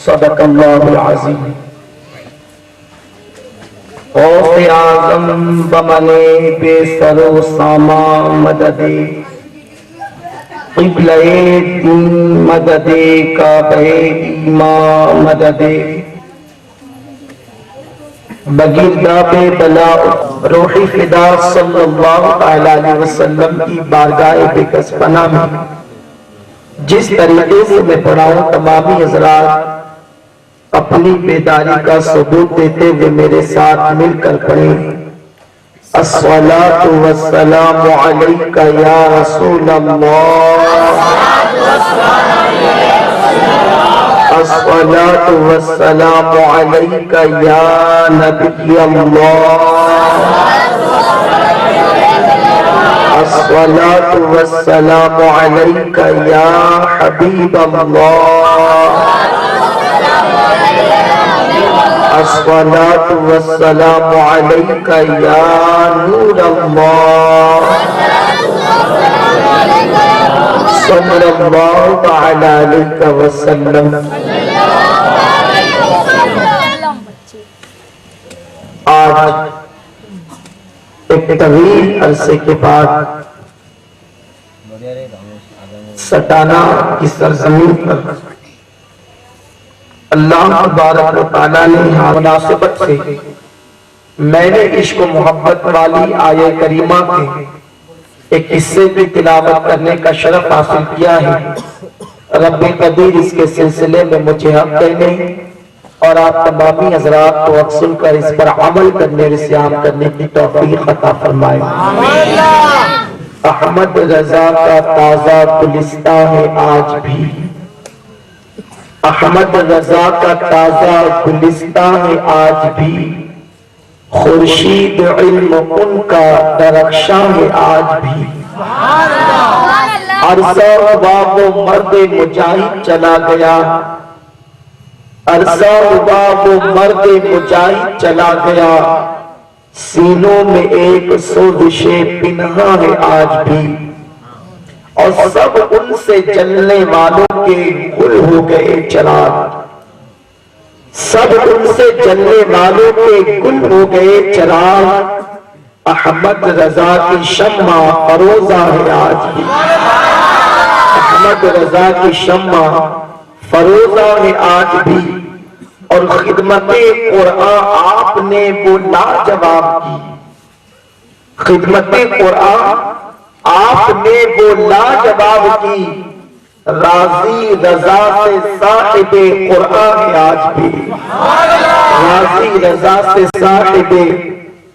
صدق اللہ العظیم۔ غوث اعظم بمنے بے سر و ساما مدد قبلہ دین مدد کعبہ ایمان مدد بگرداب بلا روحی فدا صلی اللہ علیہ وسلم کی بارگاہ بکس پناہ میں جس طریقے سے میں پڑھاؤں تمامی حضرات اپنی بیداری کا ثبوت دیتے ہوئے میرے ساتھ مل کر پڑھیں۔ الصلاة والسلام علیکہ یا رسول اللہ، الصلاة والسلام علیکہ یا نبی اللہ، الصلاة والسلام علیکہ یا حبیب اللہ، الصلاة والسلام علیکہ یا نور اللہ، صلی اللہ تعالی علیہ وسلم۔ آج ایک طویل عرصے کے بعد سٹانہ کی سرزمین پر اللہ تبارک و تعالیٰ نے مناسبت سے میں نے عشق و محبت والی آیہ کریمہ کے ایک حصے کی تلاوت کرنے کا شرف حاصل کیا ہے۔ رب قدیر اس کے سلسلے میں مجھے حق دینے اور آپ تمامی حضرات کو اکسل کر اس پر عمل کرنے رسیام کرنے کی توفیق عطا فرمائے۔ احمد رضا کا تازہ گلستہ ہے آج بھی، احمد رضا کا تازہ گلستہ ہے آج بھی، خورشید علم ان کا درخشاں ہے آج بھی، عرصہ باب و مرد مجاہد چلا گیا، عرصہ باب و مرد مجاہد چلا گیا، سینوں میں ایک سوزش پنہا ہے آج بھی، اور سب ان سے جلنے والوں کے گل ہو گئے چراغ، سب ان سے جلنے والوں کے گل ہو گئے چراغ، احمد رضا کی شمع فروزہ ہے آج بھی، احمد رضا کی شمع فروزہ ہے آج بھی، اور خدمت قرآن آپ نے وہ لاجواب کی، خدمت قرآن آپ نے وہ لاجواب کی، راضی رضا سے صاحب قرآن ہے آج بھی، راضی رضا سے صاحب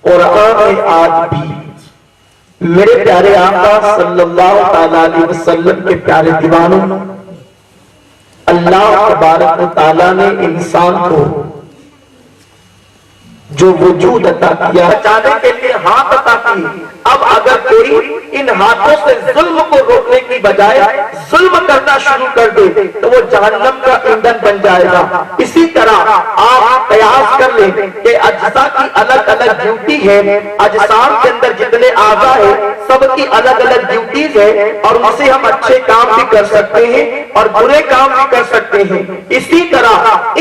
قرآن ہے آج بھی۔ میرے پیارے آقا صلی اللہ علیہ وسلم کے پیارے دیوانوں، اللہ تبارک و تعالیٰ نے انسان کو جو وجود عطا کیا، بچانے کے لیے ہاتھ عطا کی، اب اگر کوئی ان ہاتھوں سے ظلم کو روکنے کی بجائے ظلم کرنا شروع کر دے تو وہ جہنم کا ایندھن بن جائے گا۔ اسی طرح آپ قیاس کر لیں کہ اجزاء کی الگ الگ ڈیوٹی ہے، اجسام کے اندر جتنے اعضاء ہیں سب کی الگ الگ ڈیوٹیز ہے، اور ان سے ہم اچھے کام بھی کر سکتے ہیں اور برے کام بھی کر سکتے ہیں۔ اسی طرح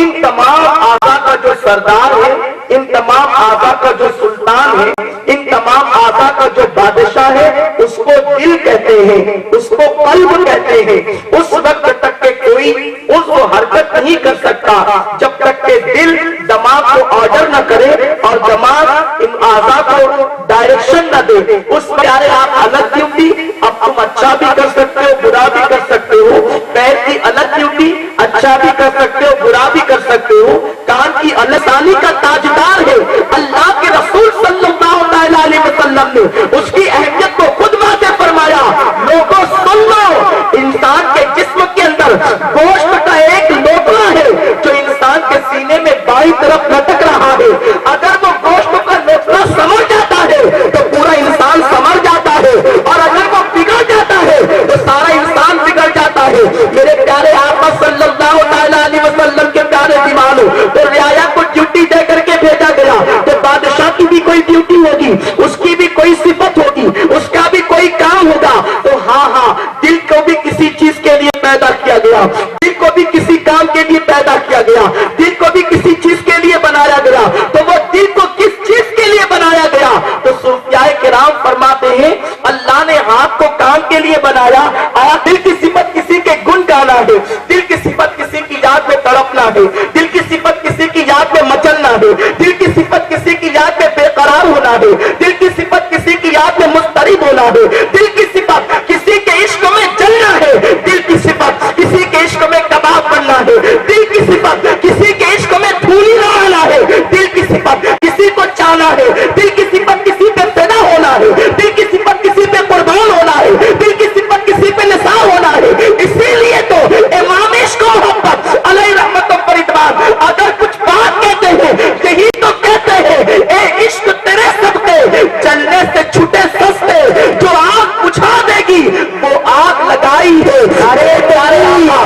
ان تمام اعضاء کا جو سردار ہے، ان تمام اعضاء کا جو سلطان ہے، ان تمام اعضاء کا جو بادشاہ ہے، اس کو دل کہتے ہیں، اس کو قلب کہتے ہیں۔ اس وقت تک کہ کوئی عضو حرکت نہیں کر سکتا جب تک کہ دل دماغ کو آرڈر نہ کرے اور دماغ ان اعضاء کو ڈائریکشن نہ دے۔ اس پیارے آپ الگ ڈیوٹی، اب تم اچھا بھی کر سکتے ہو برا بھی کر سکتے ہو، پیر کی الگ ڈیوٹی، اچھا بھی کر سکتے ہو برا بھی کر سکتے ہو، کان کی لسانی کا تاجدار ہے اللہ کے رسول صلی اللہ علیہ وسلم نے اس کی اہمیت کو خود واضح فرمایا۔ لوگوں سن لو، انسان کے جسم کے اندر گوشت کا ایک لوٹلا ہے جو انسان کے سینے میں بائیں طرف لٹک رہا ہے، اگر وہ گوشت کا لوٹلا سمجھ جاتا ہے تو پورا انسان سمجھ جاتا ہے، اور اگر وہ بگڑ جاتا ہے تو سارا انسان بگڑ جاتا ہے۔ میرے پیارے آقا صلی اللہ علیہ وسلم کے پیارے دیوانوں، تو رعایا کو ڈیوٹی دے کر کے بھیجا گیا تو بادشاہ کی بھی کوئی ڈیوٹی ہوگی، اس کی بھی کوئی صفت ہوگی، اس کا بھی کوئی کام ہوگا۔ تو ہاں دل کو بھی کسی چیز کے لیے پیدا کیا گیا، دل کو بھی کسی کام کام کے لیے پیدا کیا گیا، دل کو بھی کسی چیز کے لیے بنایا گیا، تو وہ دل کو کس چیز کے لیے بنایا گیا؟ تو صوفیاء کرام فرماتے ہیں اللہ نے ہاتھ کو کام کے لیے بنایا، آیا دل کی صفت کسی کے گن گانا ہے، دل کی صفت کسی کی یاد میں تڑپنا ہے، دل کی صفت کسی کی یاد میں مچلنا ہے، دل کی صفت کسی کی یاد میں بے قرار ہونا ہے، دل کی صفت کسی کی یاد میں مضطرب ہونا ہے، دل کی صفت کسی کے عشق میں جلنا ہے، دل کی صفت کسی کے عشق میں کباب بننا ہے، دل کی صفت کسی کے عشق میں دھولی لگانا ہے، دل کی صفت کسی کو چاہنا ہے، دل کی صفت کسی پہ فدا ہونا ہے، دل کی صفت کسی پہ قربان ہونا ہے، دل کی صفت کسی پہ نثار ہونا ہے۔ اسی لیے تو امام عشق و محبت علیہ رحمت و رضوان اگر کچھ بات کہتے ہیں یہی تو کہتے ہیں، اے عشق تیرے صدقے جلنے سے چھوٹے سستے، جو آگ بجھا دے گی وہ آگ لگائی ہے۔ ارے پیارے آقا،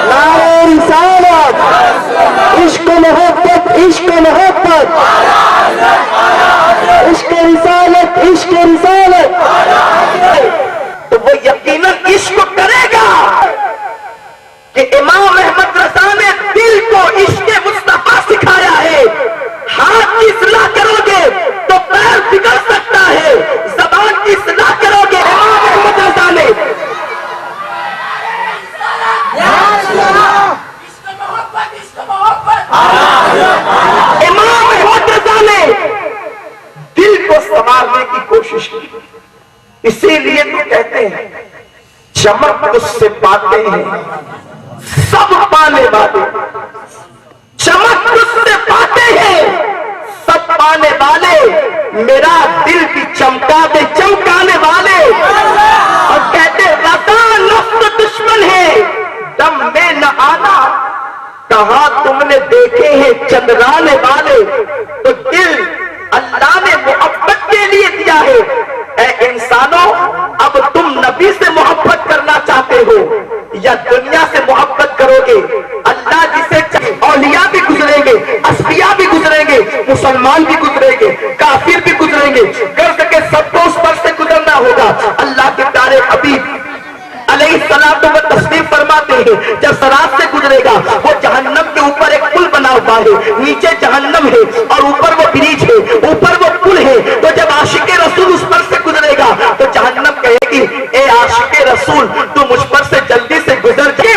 نعرہ رسالت، عشق و محبت، عشق و محبت، عشق رسالت، عشق رسالت، تو وہ یقیناً عشق کرے گا کہ امام احمد رضا نے دل کو عشق مصطفیٰ سکھایا ہے۔ ہاتھ کی اصلاح کرو گے تو پیر بگڑ سکتا ہے، زبان کی اصلاح کرو گے امام احمد رضا نے امام احمد رضا نے دل کو سنوارنے کی کوشش کی۔ اسی لیے تو کہتے ہیں چمک اس سے پاتے ہیں سب پانے والے، چمک اس سے پاتے ہیں سب پانے والے، میرا دل بھی چمکا دے چمکانے والے۔ اور کہتے رضا نفس دشمن ہے دم میں نہ آنا، کہاں تم نے دیکھے ہیں چندرانے والے۔ تو دل اللہ نے محبت کے لیے دیا ہے۔ اے انسانوں، اب تم نبی سے محبت کرنا چاہتے ہو یا دنیا سے محبت کرو گے؟ اللہ جسے چاہے اولیاء بھی گزریں گے، اصفیاء بھی گزریں گے، مسلمان بھی گزریں گے، کافر بھی گزریں گے، کر سکے سب کو اس پر سے گزرنا ہوگا۔ اللہ کے پیارے حبیب علیہ السلام و تسلیم فرماتے ہیں جب صراط سے گزرے گا وہ جہنم کے اوپر ایک پل بنا ہوا ہے، نیچے جہنم ہے اور اوپر وہ برج ہے، اوپر وہ پل ہے۔ تو جب عاشق رسول اس پر سے گزرے گا تو جہنم کہے گی اے عاشق رسول تو مجھ پر سے جلدی سے گزر جائے۔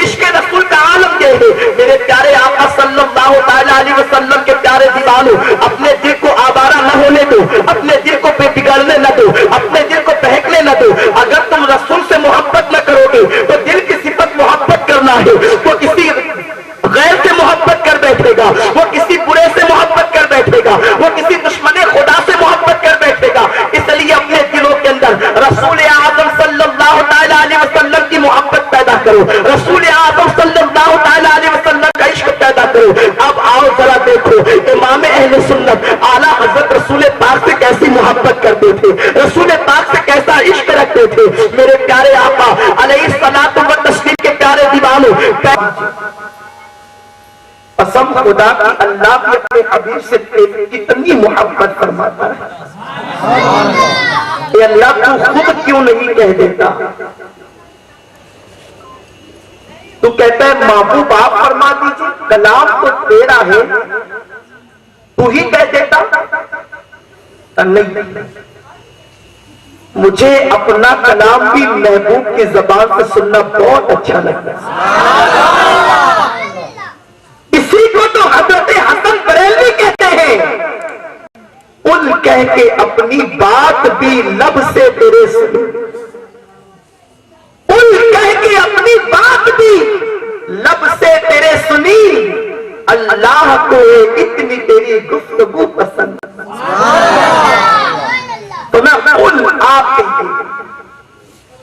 عشق رسول کا عالم یہ ہے۔ میرے پیارے آقا صلی اللہ علیہ وسلم کے پیارے دیوانوں، اپنے دل کو آوارہ نہ ہونے دو، اپنے دل کو بے بگڑنے نہ دو، اپنے دل کو بہکنے نہ دو۔ اگر تم رسول سے محبت نہ کرو گے تو دل کی صفت محبت کرنا ہے، وہ کسی غیر سے محبت کر بیٹھے گا، وہ کسی برے سے محبت کر بیٹھے گا، وہ کسی دشمن خدا سے محبت کر بیٹھے گا۔ اس لیے اپنے دلوں کے اندر رسول اعظم صلی اللہ علیہ وسلم کی محبت پیدا کرو، رسول اعظم صلی اللہ علیہ وسلم کا عشق پیدا کرو۔ اب آؤ ذرا دیکھو امام اہل سنت اعلیٰ حضرت رسول پاک سے کیسی محبت کرتے تھے، رسول پاک سے کیسا عشق رکھتے تھے۔ میرے پیارے آقا علیہ الصلوۃ والتسلیم کے پیارے دیوانوں، قسم خدا کی اللہ بھی اپنے حبیب سے کتنی محبت فرماتا ہے۔ اے اللہ تو خود کیوں نہیں کہہ دیتا؟ تو کہتا ہے محبوب آپ فرما دیجیے، کلام تو تیرا ہے تو ہی کہہ دیتا۔ نہیں، مجھے اپنا کلام بھی محبوب کی زبان سے سننا بہت اچھا لگتا ہے۔ اسی کو تو حضرت حسن بریلوی کہتے ہیں، ان کہہ کے اپنی بات بھی لب سے تیرے سنی، ان کہہ کے اپنی بات بھی لب سے تیرے سنی، اللہ کو اتنی تیری گفتگو پسند۔ تو میں ان آپ کہیے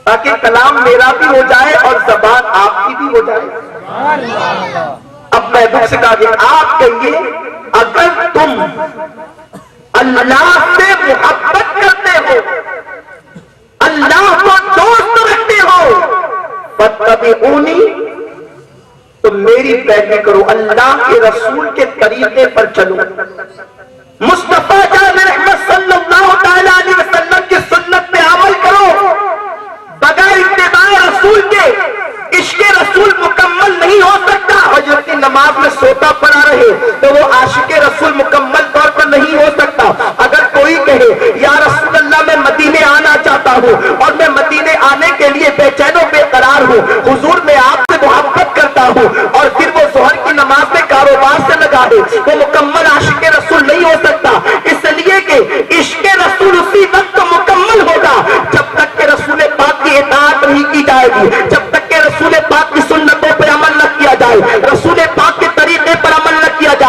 تاکہ کلام میرا بھی ہو جائے اور زبان آپ کی بھی ہو جائے۔ اب محبوب سے کہا کہ آپ کہیے اگر تم اللہ سے محبت کرتے ہو، اللہ کو دوست رکھتے ہو، فاتبعونی، تو میری پیروی کرو، اللہ کے رسول کے طریقے پر چلو، مصطفیٰ جان رحمت صلی اللہ علیہ وسلم کی سنت پہ عمل کرو، بغیر اتباع رسول کے عشق رسول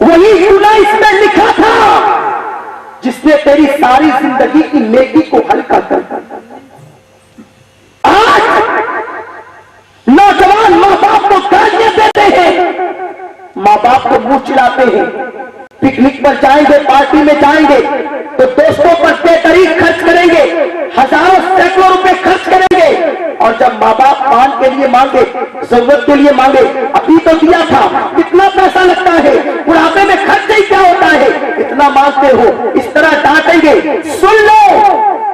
وہی گناہ اس میں لکھا تھا جس نے تیری ساری زندگی کی نیکی کو ہلکا کر دیا۔ آج نوجوان ماں باپ کو گالیاں دیتے ہیں، ماں باپ کو منہ چڑھاتے ہیں، پکنک پر جائیں گے، پارٹی میں جائیں گے تو دوستوں پر بے طریق خرچ کریں گے، ہزاروں سینکڑوں روپے خرچ کریں گے، اور جب ماں باپ پان کے لیے مانگے، ضرورت کے لیے مانگے، ابھی تو دیا تھا، کتنا پیسہ لگتا ہے، بڑھاپے میں خرچ ہی کیا ہوتا ہے، اتنا مانگتے ہو، اس طرح ڈانٹیں گے۔ سن لو،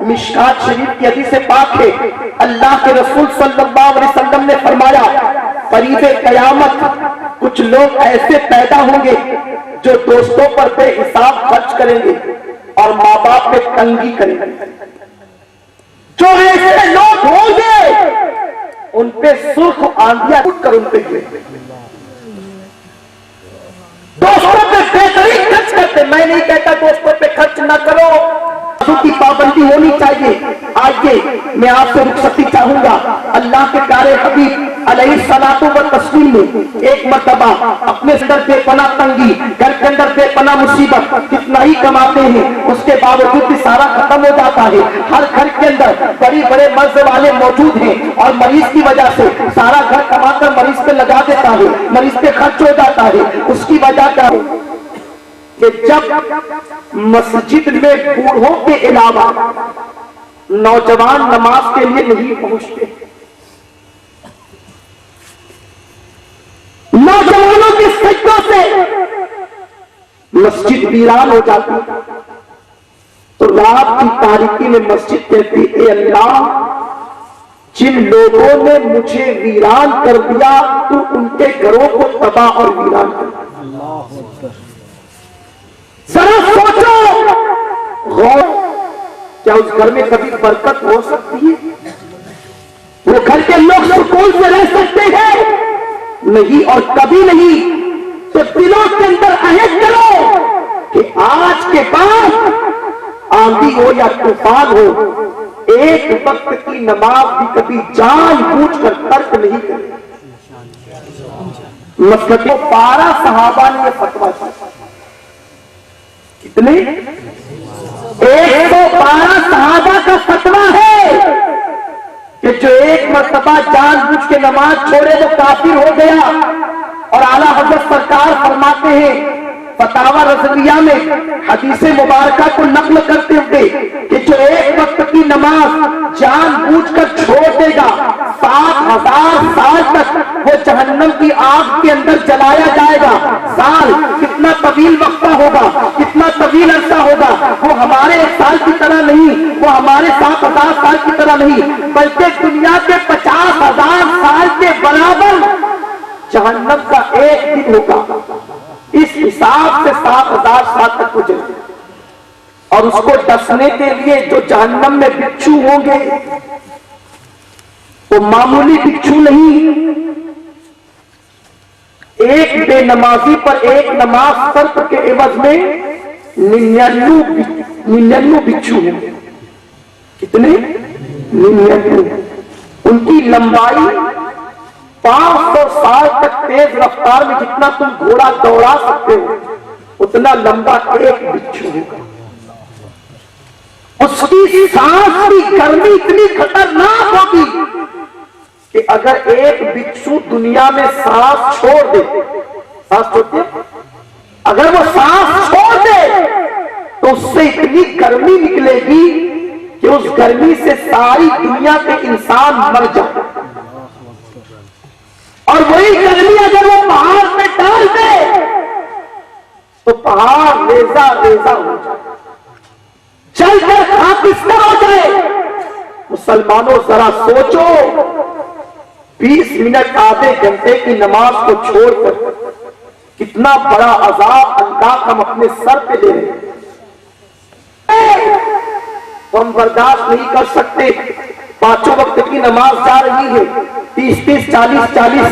مشکات شریف کی حدیث پاک ہے، اللہ کے رسول صلی اللہ علیہ وسلم نے فرمایا قریب قیامت کچھ لوگ ایسے پیدا ہوں گے جو دوستوں پر بے حساب خرچ کریں گے اور ماں باپ پہ تنگی کریں گے۔ جو ایسے لوگ ہوں گے ان پہ سرخ آندیاں اٹھ کر ان پہ گریں گے۔ دوستوں پہ بہترین خرچ کرتے، میں نہیں کہتا دوستوں پہ خرچ نہ کرو، کی پابندی ہونی چاہیے۔ آئیے میں آپ سے رخصتی چاہوں گا۔ اللہ کے پیارے حبیب علیہ الصلوۃ والتسلیم نے ایک مرتبہ اپنے اندر بے پناہ تنگی، گھر کے اندر بے پناہ مصیبت، کتنا ہی کماتے ہیں اس کے باوجود بھی سارا ختم ہو جاتا ہے، ہر گھر کے اندر بڑی بڑے مرض والے موجود ہیں اور مریض کی وجہ سے سارا گھر کما کر مریض پہ لگا دیتا ہے، مریض پہ خرچ ہو جاتا ہے۔ اس کی وجہ کیا ہے کہ جب مسجد میں بوڑھوں کے علاوہ نوجوان نماز کے لیے نہیں پہنچتے، نوجوانوں کے سجدوں سے مسجد ویران ہو جاتی، تو رات کی تاریکی میں مسجد کہتی اے اللہ جن لوگوں نے مجھے ویران کر دیا تو ان کے گھروں کو تباہ اور ویران کر دیا۔ ذرا سوچو، غور، کیا اس گھر میں کبھی برکت ہو سکتی ہے؟ وہ گھر کے لوگ سکون سے رہ سکتے ہیں؟ نہیں، اور کبھی نہیں۔ تو دلوں کے اندر عہد کرو کہ آج کے بعد آندھی ہو یا طوفان ہو، ایک وقت کی نماز بھی کبھی جان بوجھ کر ترک نہیں کرے۔ مسجد 12 صحابہ نے یہ فتویٰ دیا۔ کتنے؟ 112 صحابہ کا فتویٰ ہے کہ جو ایک مرتبہ جان بوجھ کے نماز چھوڑے وہ کافر ہو گیا۔ اور اعلیٰ حضرت سرکار فرماتے ہیں فتاوی رضویہ میں حدیث مبارکہ کو نقل کرتے ہوئے کہ جو ایک وقت کی نماز جان بوجھ کر چھوڑ دے گا 7000 سال تک وہ جہنم کی آگ کے اندر جلایا جائے گا۔ سال کتنا طویل وقت ہوگا، کتنا طویل عرصہ ہوگا، وہ ہمارے 1 سال کی طرح نہیں، وہ ہمارے 7000 سال کی طرح نہیں، بلکہ دنیا کے 50,000 سال کے برابر جہنم کا ایک دن ہوگا۔ اس حساب سے 7000 سال تک گزرے، اور اس کو ڈسنے کے لیے جو جہنم میں بچھو ہوں گے وہ معمولی بچھو نہیں، ایک بے نمازی پر ایک نماز فرض کے عوض میں 99 بچھو ہوں گے۔ کتنے؟ 99۔ ان کی لمبائی 500 سال تک تیز رفتار میں جتنا تم گھوڑا دوڑا سکتے ہو اتنا لمبا ایک بچھو ہوگا۔ اس کی سانس کی گرمی اتنی خطرناک ہوگی کہ اگر ایک بچھو دنیا میں سانس چھوڑ دے، سانس چھوڑتے اگر وہ سانس چھوڑ دے تو اس سے اتنی گرمی نکلے گی کہ اس گرمی سے ساری دنیا کے انسان مر جائے، اور وہی گرمی اگر وہ پہاڑ پہ ڈال دے تو پہاڑ ریزہ ریزہ ہو جائے، جل کر خاکستر ہو جائے۔ مسلمانوں ذرا سوچو، 20 منٹ آدھے گھنٹے کی نماز کو چھوڑ کر کتنا بڑا عذاب اللہ ہم اپنے سر پہ لے رہے ہیں، تو ہم برداشت نہیں کر سکتے۔ 5 وقت کی نماز جا رہی ہے، 30 40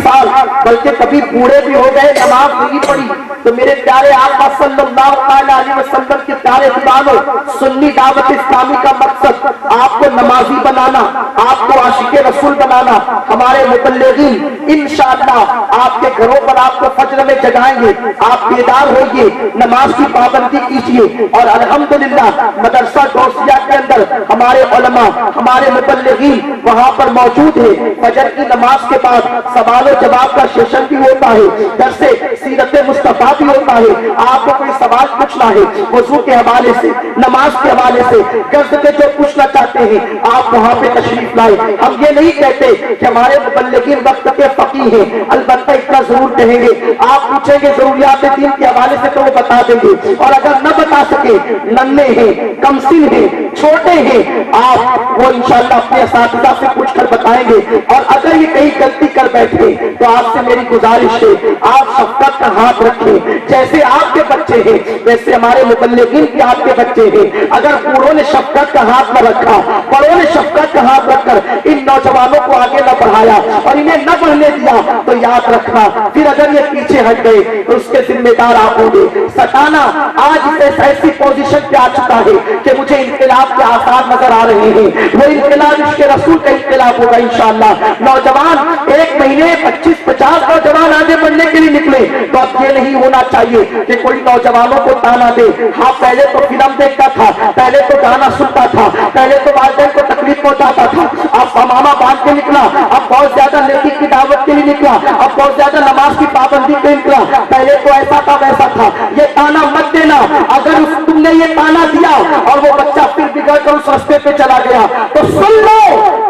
سال، بلکہ کبھی بوڑھے بھی ہو گئے، نماز نہیں پڑھی، تو میرے پیارے آقا صلی اللہ علیہ وسلم کے پیارے زبانوں، سنی دعوت اسلامی کا مقصد آپ کو نمازی بنانا، آپ کو عاشق رسول رسول بنانا. ہمارے مبلغین انشاءاللہ آپ کے گھروں پر آپ کو فجر میں جگائیں گے, آپ بیدار ہوئیے, نماز کی پابندی کیجیے. اور الحمدللہ مدرسہ غوثیہ کے اندر ہمارے علماء, ہمارے مبلغین وہاں پر موجود ہیں. فجر کی نماز کے بعد سوال و جواب کا سیشن بھی ہوتا ہے, درس سیرت مصطفیٰ بھی ہوتا ہے. آپ کو کوئی سوال پوچھنا ہے وضو کے حوالے سے, نماز کے حوالے سے, قرض کے جو پوچھنا چاہتے ہیں آپ وہاں پہ تشریف لائیں. ہم یہ نہیں کہتے کہ ہمارے مبلغین وقت کے فقیہ ہیں, البتہ اتنا ضرور کہیں گے آپ پوچھیں گے ضروریات دین کے حوالے سے تو وہ بتا دیں گے, اور اگر نہ بتا سکے, ننھے ہیں, کمسن ہیں, چھوٹے ہیں, آپ وہ انشاءاللہ اپنے اساتذہ سے پوچھ کر بتائیں گے. اور اگر یہ کہیں غلطی کر بیٹھے تو آپ سے میری گزارش ہے آپ شفقت کا ہاتھ رکھیں. جیسے آپ کے بچے ہیں ویسے ہمارے مبلغین کے آپ کے بچے ہیں. اگر بوڑھوں نے شفقت کا ہاتھ نہ رکھا, بڑوں نے شفقت کا ہاتھ رکھ کر ان نوجوانوں کو آگے نہ بڑھایا اور انہیں نہ بڑھنے دیا تو یاد رکھنا پھر اگر یہ پیچھے ہٹ گئے تو اس کے ذمہ دار آپ ہوں گے. سٹانا آج اسے ایسی پوزیشن پہ آ چکا ہے کہ مجھے انقلاب کے آثار نظر آ رہے ہیں. وہ انقلاب اس کے رسول کا انقلاب ہوگا انشاءاللہ. نوجوان ایک مہینے 25-50 نوجوان آگے بڑھنے کے لیے نکلے تو اب یہ نہیں ہونا چاہیے کہ کوئی نوجوانوں کو تانا دے. ہاں پہلے تو فلم دیکھتا تھا, پہلے تو گانا سنتا تھا, پہلے تو والدین کو تکلیف پہنچاتا تھا, اب پاماما باندھ کے نکلا, اب بہت زیادہ نیکی کی دعوت کے لیے نکلا, اب بہت زیادہ نماز کی پابندی پہ نکلا. پہلے تو ایسا تھا ویسا تھا. یہ تانا مت دینا. اگر تم نے یہ تانا دیا اور وہ بچہ پھر بگڑ کر اس راستے پہ چلا گیا تو سن لو,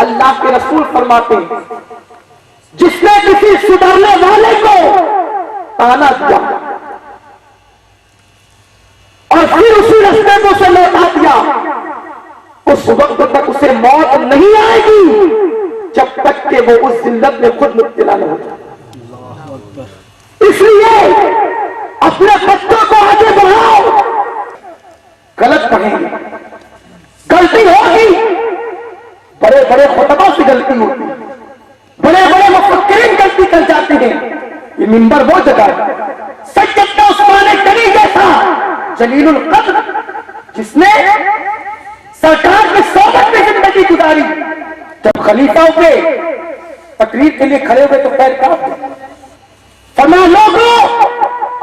اللہ کے رسول فرماتے ہیں جس نے کسی سدھرنے والے کو تانا دیا اور پھر اسی راستے کو سے لوٹا دیا, اس وقت تک اسے موت نہیں آئے گی جب تک کہ وہ اس ذلت میں خود مبتلا نہ ہو جائے. اس لیے اپنے بچوں کو آگے بڑھاؤ. غلط کہیں گے, غلطی ہوگی, بڑے بڑے خطبہ سے غلطی ہوتی, بڑے بڑے مفکرین غلطی کر جاتے ہیں. یہ منبر وہ جگہ ہے سیدنا عثمان غنی جیسا جلیل القدر جس نے سرکار کی صحبت میں زندگی گزاری, جب خلیفہ کے تقریر کے لیے کھڑے ہوئے تو پیر کانپ گئے. فرمایا لوگوں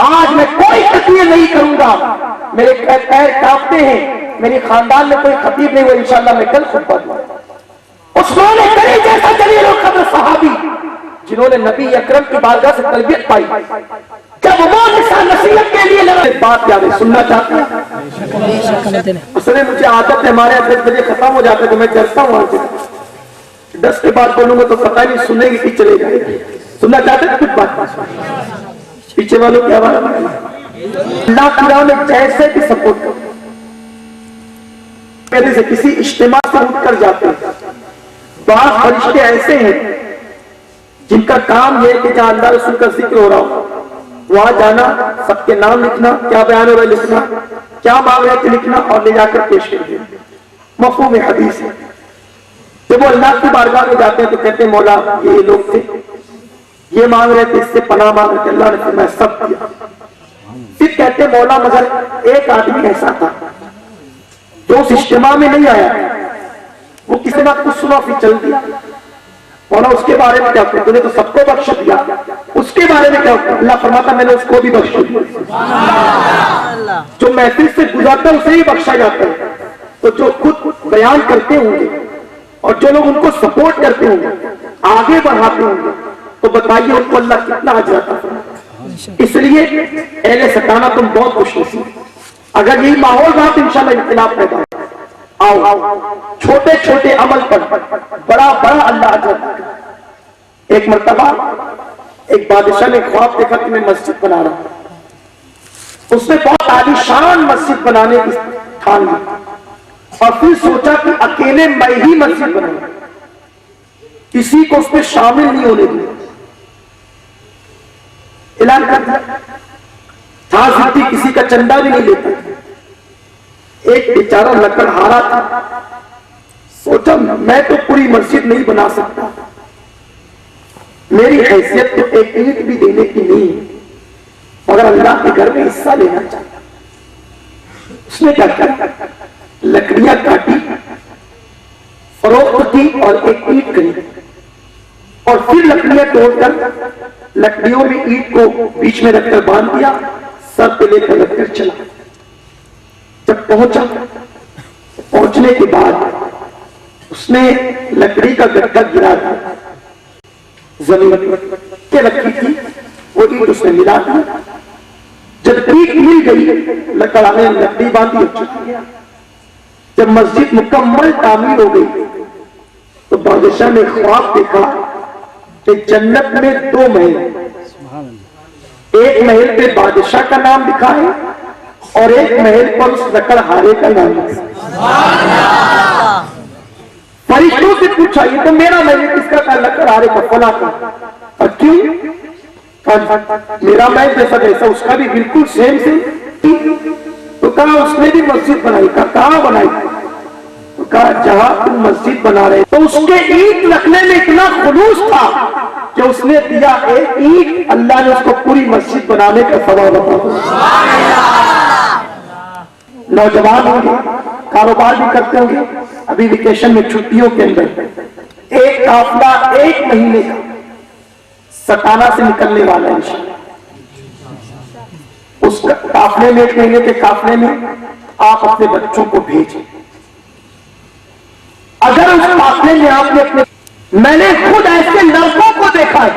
آج میں کوئی تقریر نہیں کروں گا, میرے پیر کانپتے ہیں, میری خاندان میں کوئی خطیب نہیں ہوئے, انشاءاللہ میں کل خطبہ دوں. عثمان غنی جیسا جلیل القدر صحابی جنہوں نے نبی اکرم کی بارگاہ سے تربیت پائی, جب وہ نصیحت کے لیے لڑے, بات یاد ہے سننا چاہتے ہیں. اس نے مجھے عادت ہے ہمارے 10 بجے ختم ہو جاتا ہے تو میں ڈرتا ہوں آج 10 کے بعد بولوں گا تو پتہ نہیں سنیں گے کہ چلے جائے. سننا چاہتے ہیں کچھ بات پیچھے والوں کی آواز اللہ کی راہ میں جیسے بھی سپورٹ کرو. پہلے سے کسی اجتماع سے اٹھ کر جاتے ہیں, بعض فرشتے ایسے ہیں جن کا کام یہ ہے کہ جہاں اللہ رسول کا ذکر ہو رہا ہو وہاں جانا, سب کے نام لکھنا, کیا بیان ہو رہا ہے لکھنا, کیا مانگ رہے تھے لکھنا اور لے جا کر پیش کر دیں. مفہوم حدیث ہے. جب وہ اللہ کی بارگاہ میں جاتے ہیں تو کہتے ہیں مولا یہ لوگ تھے, یہ مانگ رہے تھے, اس سے پناہ مانگ رہے تھے, اللہ نے فرمایا سب دیا. پھر کہتے مولا مگر ایک آدمی ایسا تھا جو اس اجتماع میں نہیں آیا, وہ کسی نے کچھ سنا پھر چل دیا. مولا اس کے بارے میں کیا کرتے, تو نے تو سب کو بخش دیا, اس کے بارے میں کیا کرتے؟ اللہ فرماتا میں نے اس کو بھی بخش دیا. جو محفل سے گزرتا ہے اسے ہی بخشا جاتا ہے. تو جو خود بیان کرتے ہوں گے اور جو لوگ ان کو سپورٹ کرتے ہوں گے, آگے بڑھاتے ہوں گے, تو بتائیے ان کو اللہ کتنا اجر عطا فرمائے. اس لیے اہل سٹانہ تم بہت خوش نصیب, اگر یہی ماحول رہا تو انشاءاللہ انقلاب پیدا ہوگا. آؤ چھوٹے چھوٹے عمل پر بڑا بڑا اللہ اجر دے گا. ایک مرتبہ ایک بادشاہ نے خواب دیکھا کہ میں مسجد بنا رہا ہوں. اس نے بہت عالی شان مسجد بنانے کی ٹھان لی اور پھر سوچا کہ اکیلے میں ہی مسجد بناؤں, کسی کو اس میں شامل نہیں ہونے دوں. اعلان کر دیا تھا ذاتی کسی کا چندہ بھی نہیں لیتا. ایک بیچارہ لکڑہارا تھا, سوچا میں تو پوری مسجد نہیں بنا سکتا, میری حیثیت تو ایک اینٹ بھی دینے کی نہیں, مگر اللہ کے گھر میں حصہ لینا چاہتا. اس نے کیا کیا, لکڑیاں کاٹی, فروخت کی اور ایک اینٹ خریدی. اور پھر لکڑیاں توڑ کر لکڑیوں میں اینٹ کو بیچ میں رکھ کر باندھ دیا, سر پہ لے کر رکھ کر چلا. جب پہنچنے کے بعد اس نے لکڑی کا گٹھا گرا دیا, زمین کے رکھی تھی وہ اینٹ اس نے ملا دی. جب اینٹ مل گئی لکڑا نے لکڑی باندھی چکی گیا. جب مسجد مکمل تعمیر ہو گئی تو بادشاہ نے خواب دیکھا کہ جنت میں 2 محل, ایک محل پہ بادشاہ کا نام لکھا ہے اور ایک محل پر اس لکڑ ہارے کا نام لکھا ہے. فرشتوں سے پوچھا یہ تو میرا محل ہے, کس کا کہا لکڑ ہارے کا فلاں کا. اور کیوں؟ میرا محل جیسا جیسا اس کا بھی بالکل سیم سیم. تو کہا اس نے بھی مسجد بنائی. کہاں بنائی؟ تو کہا جہاں تم مسجد بنا رہے. تو اس کے اینٹ رکھنے میں اتنا خلوص تھا کہ اس نے دیا ایک اینٹ, اللہ نے اس کو پوری مسجد بنانے کا ثواب عطا. نوجوان ہوں گے, کاروبار بھی کرتے ہوں گے, ابھی ویکیشن میں چھٹیوں کے اندر ایک قافلہ 1 مہینے کا سٹانہ سے نکلنے والا ہے انشاءاللہ. اس قافلے میں 1 مہینے کے قافلے میں آپ اپنے بچوں کو بھیجیں. اگر اس قافلے میں آپ نے اپنے, میں نے خود ایسے لڑکوں کو دیکھا ہے,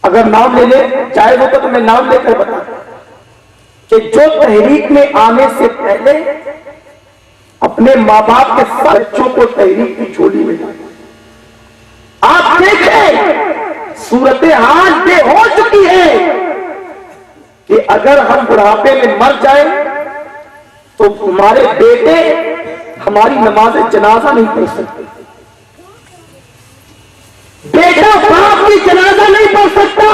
اگر نام لے لے چاہے وہ تو میں نام لے کر بتا کہ جو تحریک میں آنے سے پہلے اپنے ماں باپ کے بچوں کو تحریک کی جھولی میں ڈالے. آپ دیکھیں صورتحال یہ ہو چکی ہے کہ اگر ہم بڑھاپے میں مر جائیں تو ہمارے بیٹے ہماری نماز جنازہ نہیں پڑھ سکتے. بیٹا باپ کی جنازہ نہیں پڑھ سکتا.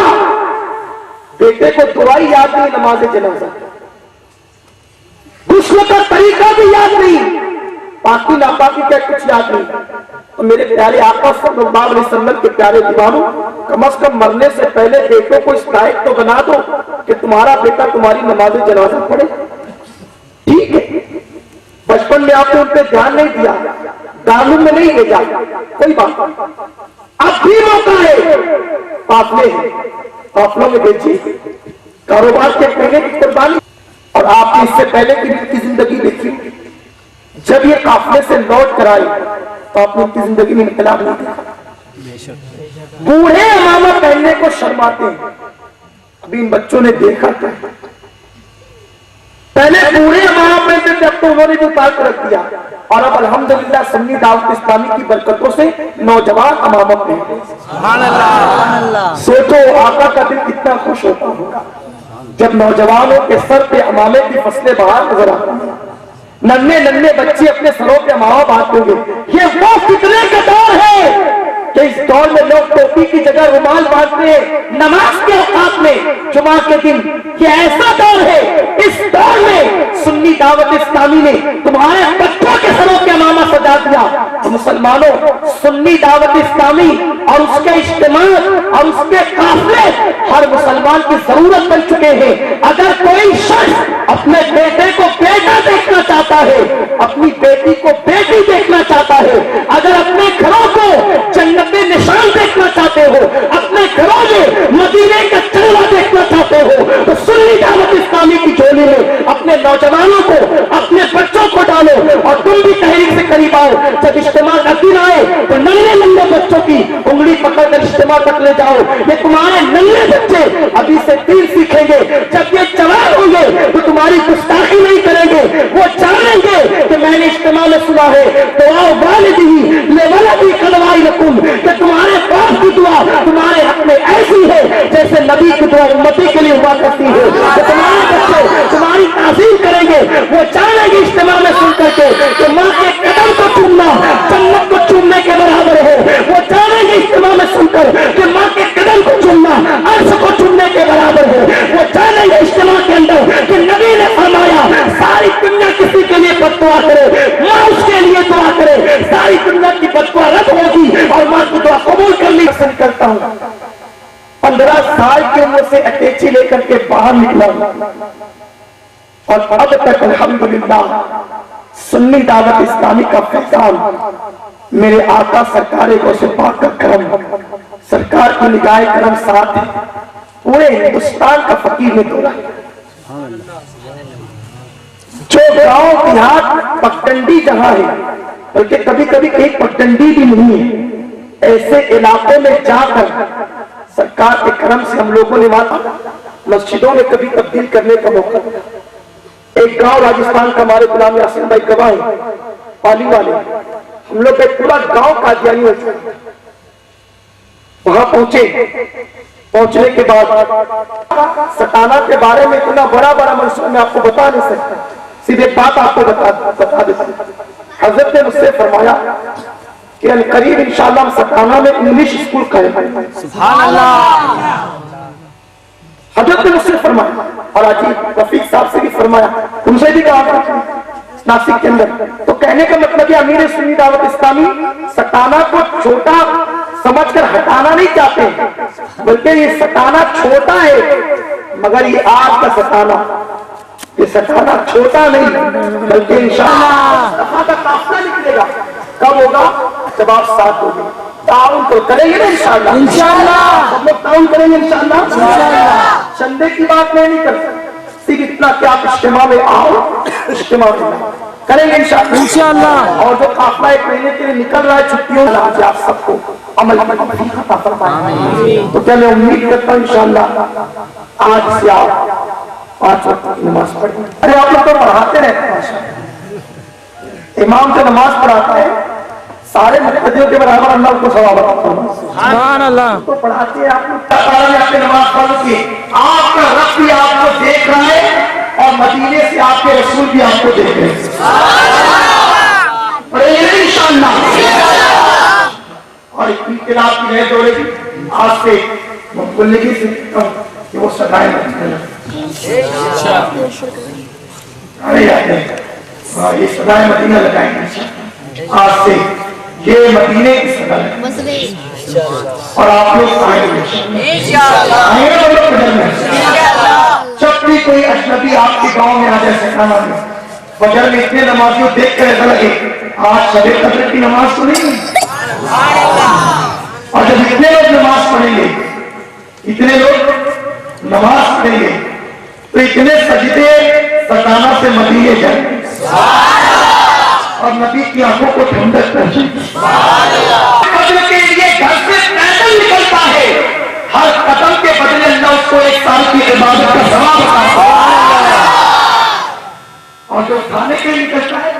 بیٹے کو دعائی یاد نہیں, نماز جنازہ غسل کا طریقہ بھی یاد نہیں, پاکی ناپاکی کا کچھ یاد نہیں. تو میرے پیارے آقا صلی اللہ علیہ وسلم کے پیارے دیوانوں, کم از کم مرنے سے پہلے بیٹوں کو اس لائق تو بنا دو کہ تمہارا بیٹا تمہاری نماز جنازہ پڑھے. ٹھیک ہے, بچپن میں آپ نے ان پہ دھیان نہیں دیا, داروں میں نہیں بھیجا, کوئی بات نہیں, اب بھی موقع ہے. قافلے ہیں, قافلوں میں بھیجیے. کاروبار کے پہلے کی قربانی, اور آپ نے اس سے پہلے کی زندگی دیکھی. جب یہ قافلے سے لوٹ کر آئی تو آپ نے ان کی زندگی میں انقلاب نہیں دیکھا. بوڑھے امامہ پہننے کو شرماتے ہیں. ابھی ان بچوں نے دیکھا کیا, پہلے بوڑھے امامہ پہنتے تھے, اب تو انہوں نے بھی اتار کر رکھ دیا. اور اب الحمدللہ سنی دعوت اسلامی کی برکتوں سے نوجوان امامہ پہنتے ہیں. سبحان اللہ. سوچو آقا کا دل کتنا خوش ہوتا ہوگا جب نوجوانوں کے سر پہ امامے کی فصلیں باہر نظر آتی ہیں. ننھے ننھے بچے اپنے سروں پہ امامہ باندھتے گے. یہ وہ فتنے کا دور ہے کہ اس دور میں لوگ ٹوپی کی جگہ رومال باندھتے ہیں نماز کے اوقات میں, جمعہ کے دن. یہ ایسا دور ہے, اس دور میں سنی دعوت اسلامی نے تمہارے بچوں کے سروں پہ امامہ سجا دیا. مسلمانوں, سنی دعوت اسلامی اور اس کے اجتماع اور اس کے قافلے ہر مسلمان کی ضرورت بن چکے ہیں. اگر کوئی شخص اپنے بیٹے کو بیٹا دیکھنا چاہتا ہے, اپنی بیٹی کو بیٹی دیکھنا چاہتا ہے, اگر اپنے گھروں کو جنت نشان دیکھنا چاہتے ہو, اپنے گھروں میں مدینے کا چلوا دیکھنا چاہتے ہو, تو سنی دعوت اسلامی کی جھولی میں اپنے نوجوانوں کو, اپنے بچوں کو ڈالو اور تم بھی تحریک سے قریب آؤ. جب اجتماع کا دن آئے تو ننھے ننھے بچوں کی انگلی پکڑ کر اجتماع تک لے جاؤ. یہ تمہارے ننھے بچے ابھی سے دین سیکھیں گے. جب یہ جوان ہوں گے تو تمہاری گستاخی نہیں کریں گے. وہ جانیں گے کہ میں نے اجتماع میں سنا ہے دعا والدی لولدی کدوائی رکھوں, کہ تمہارے باپ کی دعا تمہارے حق میں ایسی ہے جیسے نبی کی دعا امتی کے لیے ہوا کرتی ہے. کہ تمہارے بچے تمہاری تعظیم کریں گے. وہ جانیں گے اجتماع میں سن کر کے کہ ماں کے قدم کو چومنا جنت کو چومنے کے برابر ہے. وہ جانیں گے اجتماع میں سن کر کہ ماں کے قدم کو چومنا عرش کو چومنے کے برابر ہے. وہ جانیں گے اجتماع کے اندر کہ نبی نے فرمایا ساری دنیا کسی کے لیے بد دعا کرے, ماں اس کے لیے دعا کرے, ساری دنیا کی بد دعا رد ہوگی اور ماں کی دعا قبول کرنی پسند کرتا ہوں. 15 سال کی عمر سے اٹیچی لے کر کے باہر نکلا اور اب تک الحمدللہ سنی دعوت اسلامی کا فیضان میرے آقا سرکار غوث پاک کا کرم، سرکار کی نگاہ کرم ساتھ ہے، پورے ہندوستان کا فقیر نے توڑا۔ جو گاؤں دیہات پگڈنڈی جگہ ہے، بلکہ کبھی کبھی ایک پگڈنڈی بھی نہیں ہے، ایسے علاقوں میں جا کر سرکار کے کرم سے ہم لوگوں نے وہاں مسجدوں میں کبھی تبدیل کرنے کا موقع دیا۔ ایک گاؤں راجستھان کا، ہمارے غلام یاسین بھائی گواہ ہیں، پالی والے، ہم لوگ ایک پورا گاؤں قادیانی ہو چکا۔ وہاں پہنچنے کے بعد سٹانہ کے بارے میں اتنا بڑا منصوبہ میں آپ کو بتا نہیں سکتا، صرف ایک بات آپ کو بتا دیتا ہوں۔ حضرت نے مجھ سے فرمایا کہ قریب انشاءاللہ ہم سٹانہ میں انگلش اسکول قائم کریں گے۔ سبحان اللہ۔ حضرت نے مجھ سے فرمایا، اور عجیب رفیق صاحب سے بھی فرمایا، ان سے بھی کہا ناسک کے اندر، تو کہنے کا مطلب یہ امیر سنی دعوت اسلامی سٹانہ کو چھوٹا سمجھ کر ہٹانا نہیں چاہتے، بلکہ یہ سٹانہ چھوٹا ہے مگر یہ آپ کا سٹانہ، یہ سٹانہ چھوٹا نہیں بلکہ انشاءاللہ کا قافلہ نکلے گا۔ کب ہوگا؟ جب آپ ساتھ ہوگے، تعاون تو کریں گے نا انشاءاللہ، ہم لوگ تعاون کریں گے انشاءاللہ۔ چندے کی بات میں نہیں کرتا، صرف اتنا کہ آپ اجتماع میں آؤ، اجتماع میں کریں گے انشاءاللہ۔ اور جو قافلہ ایک مہینے کے لیے نکل رہا ہے چھٹیوں میں، آج آپ سب کو عمل کی توفیق عطا فرمائے۔ تو کیا میں امید کرتا ہوں انشاءاللہ آج سے آپ 5 وقت کی نماز پڑھیں۔ ارے آپ لوگ تو پڑھاتے رہتے ہیں، امام جو نماز پڑھاتا ہے سارے مقتدیوں کے برابر اللہ کو ثواب عطا فرمائے۔ سبحان اللہ۔ تو پڑھاتے ہیں آپ لوگ، تعالیٰ نے آپ کی نماز پڑھ کی، آپ کا رب بھی آپ کو دیکھ رہا ہے اور مدینے سے آپ کے رسول بھی آپ کو دیکھ رہے ہیں۔ پڑھیں گے انشاءاللہ۔ اور اختلاف کی رہ دوڑے گی آج سے مبلغی سے کہتا ہوں کہ وہ سدائے مدینہ یہ سدائے مدینہ لگائیں گے آج سے، یہ مدینے کی صدا ہے اور آپ لوگ آئیں گے جب بھی کوئی اجنبی آپ کے گاؤں میں آ جائے سکھانا میں فجر میں اتنے نمازیوں دیکھ کر ایسا لگے آج شب قدر کی نماز تو نہیں، اور جب اتنے لوگ نماز پڑھیں گے، اتنے لوگ نماز پڑھیں گے تو اتنے سجدے سٹانہ سے مدینے جائیں گے اور نبی کی آنکھوں کو ٹھنڈک پہنچے قدر کے لیے گھر سے پیدل نکلتا ہے، ہر قدم کے بدلے اللہ اس کو 1 سال کی عبادت کا ثواب عطا ہے، اور جو کھانے کے لیے نکلتا ہے